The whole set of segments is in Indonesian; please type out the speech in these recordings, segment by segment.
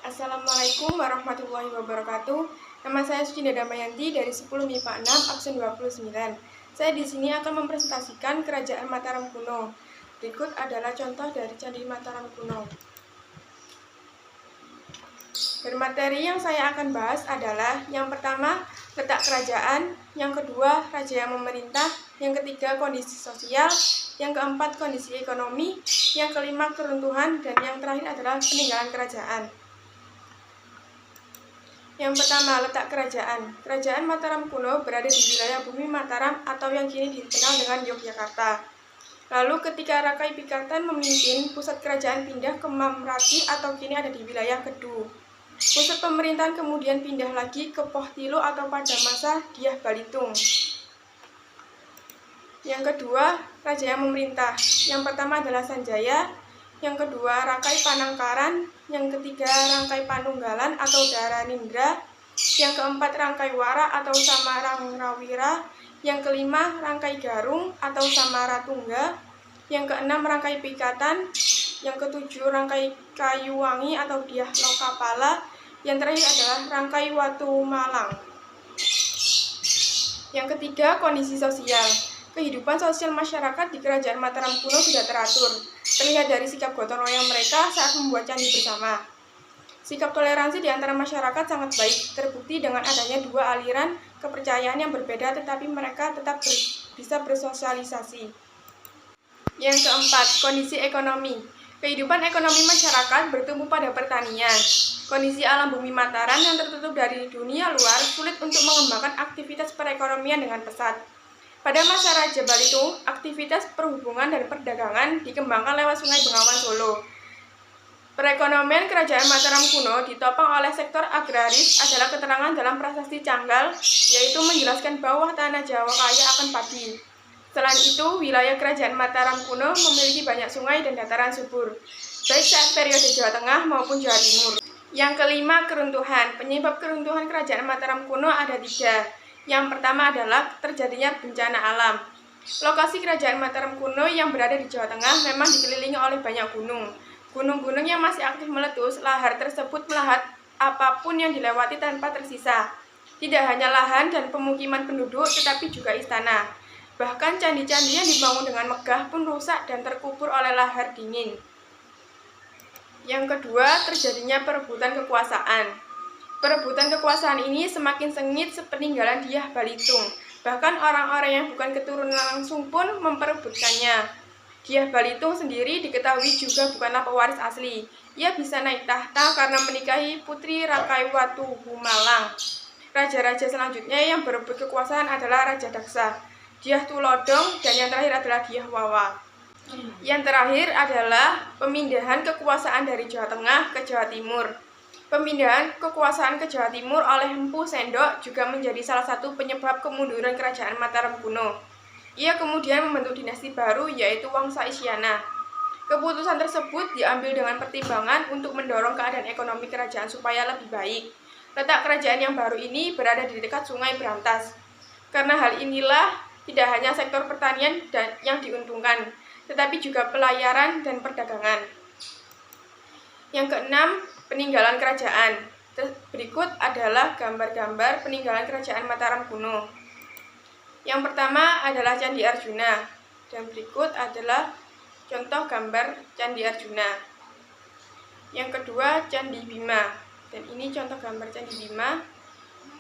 Assalamualaikum warahmatullahi wabarakatuh. Nama saya Sucinda Damayanti dari 10 MIPA 6 absen 29. Saya di sini akan mempresentasikan Kerajaan Mataram kuno. Berikut adalah contoh dari Candi Mataram kuno. Bermateri yang saya akan bahas adalah yang pertama, letak kerajaan, yang kedua, raja yang memerintah, yang ketiga, kondisi sosial, yang keempat, kondisi ekonomi, yang kelima, keruntuhan, dan yang terakhir adalah peninggalan kerajaan. Yang pertama, letak kerajaan. Kerajaan Mataram kuno berada di wilayah bumi Mataram atau yang kini dikenal dengan Yogyakarta. Lalu ketika Rakai Pikatan memimpin, pusat kerajaan pindah ke Mamrati atau kini ada di wilayah Kedu. Pusat pemerintahan kemudian pindah lagi ke Pohtilo atau pada masa Dyah Balitung. Yang kedua, raja yang memerintah. Yang pertama adalah Sanjaya, yang kedua Rakai Panangkaran, yang ketiga Rangkai Panunggalan atau Dharanindra, yang keempat Rangkai Wara atau Samarangrawira, yang kelima Rangkai Garung atau Samaratungga, yang keenam Rangkai Pikatan, yang ketujuh Rangkai Kayuwangi atau Dyah Lokapala, yang terakhir adalah Rangkai Watumalang. Yang ketiga, kondisi sosial. Kehidupan sosial masyarakat di Kerajaan Mataram kuno sudah teratur, terlihat dari sikap gotong royong mereka saat membuat candi bersama. Sikap toleransi di antara masyarakat sangat baik, terbukti dengan adanya dua aliran kepercayaan yang berbeda tetapi mereka tetap bisa bersosialisasi. Yang keempat, kondisi ekonomi. Kehidupan ekonomi masyarakat bertumbuh pada pertanian. Kondisi alam bumi Mataram yang tertutup dari dunia luar sulit untuk mengembangkan aktivitas perekonomian dengan pesat. Pada masa Raja Balitung, aktivitas perhubungan dan perdagangan dikembangkan lewat Sungai Bengawan Solo. Perekonomian Kerajaan Mataram kuno ditopang oleh sektor agraris adalah keterangan dalam Prasasti Canggal, yaitu menjelaskan bahwa tanah Jawa kaya akan padi. Selain itu, wilayah Kerajaan Mataram kuno memiliki banyak sungai dan dataran subur, baik saat periode Jawa Tengah maupun Jawa Timur. Yang kelima, keruntuhan. Penyebab keruntuhan Kerajaan Mataram kuno ada tiga. Yang pertama adalah terjadinya bencana alam. Lokasi Kerajaan Mataram kuno yang berada di Jawa Tengah memang dikelilingi oleh banyak gunung. Gunung-gunung yang masih aktif meletus, lahar tersebut melahat apapun yang dilewati tanpa tersisa. Tidak hanya lahan dan pemukiman penduduk, tetapi juga istana. Bahkan candi-candi yang dibangun dengan megah pun rusak dan terkubur oleh lahar dingin. Yang kedua, terjadinya perebutan kekuasaan. Perebutan kekuasaan ini semakin sengit sepeninggalan Dyah Balitung. Bahkan orang-orang yang bukan keturunan langsung pun memperebutkannya. Dyah Balitung sendiri diketahui juga bukanlah pewaris asli. Ia bisa naik tahta karena menikahi putri Rakai Watuhumalang. Raja-raja selanjutnya yang berebut kekuasaan adalah Raja Daksa, Dyah Tulodong, dan yang terakhir adalah Dyah Wawa. Yang terakhir adalah pemindahan kekuasaan dari Jawa Tengah ke Jawa Timur. Pemindahan kekuasaan ke Jawa Timur oleh Empu Sendok juga menjadi salah satu penyebab kemunduran Kerajaan Mataram kuno. Ia kemudian membentuk dinasti baru yaitu Wangsa Isyana. Keputusan tersebut diambil dengan pertimbangan untuk mendorong keadaan ekonomi kerajaan supaya lebih baik. Letak kerajaan yang baru ini berada di dekat Sungai Brantas. Karena hal inilah tidak hanya sektor pertanian yang diuntungkan, tetapi juga pelayaran dan perdagangan. Yang keenam, peninggalan kerajaan. Berikut adalah gambar-gambar peninggalan Kerajaan Mataram kuno. Yang pertama adalah Candi Arjuna, dan berikut adalah contoh gambar Candi Arjuna. Yang kedua, Candi Bima, dan ini contoh gambar Candi Bima.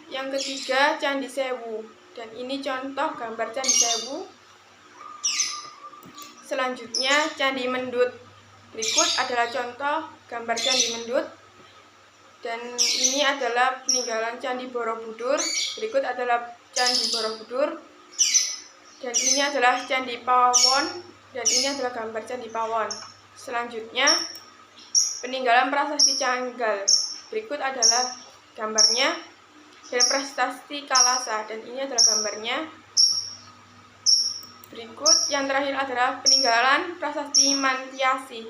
Yang ketiga, Candi Sewu, dan ini contoh gambar Candi Sewu. Selanjutnya, Candi Mendut. Berikut adalah contoh gambar Candi Mendut. Dan ini adalah peninggalan Candi Borobudur. Berikut adalah Candi Borobudur. Dan ini adalah Candi Pawon. Dan ini adalah gambar Candi Pawon. Selanjutnya, peninggalan Prasasti Canggal. Berikut adalah gambarnya. Dan Prasasti Kalasa. Dan ini adalah gambarnya. Berikut yang terakhir adalah peninggalan Prasasti Mantiasi.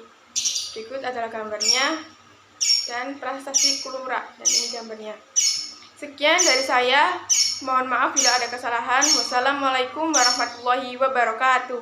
Berikut adalah gambarnya. Dan Prasasti Kulura, dan ini gambarnya. Sekian dari saya. Mohon maaf bila ada kesalahan. Wassalamualaikum warahmatullahi wabarakatuh.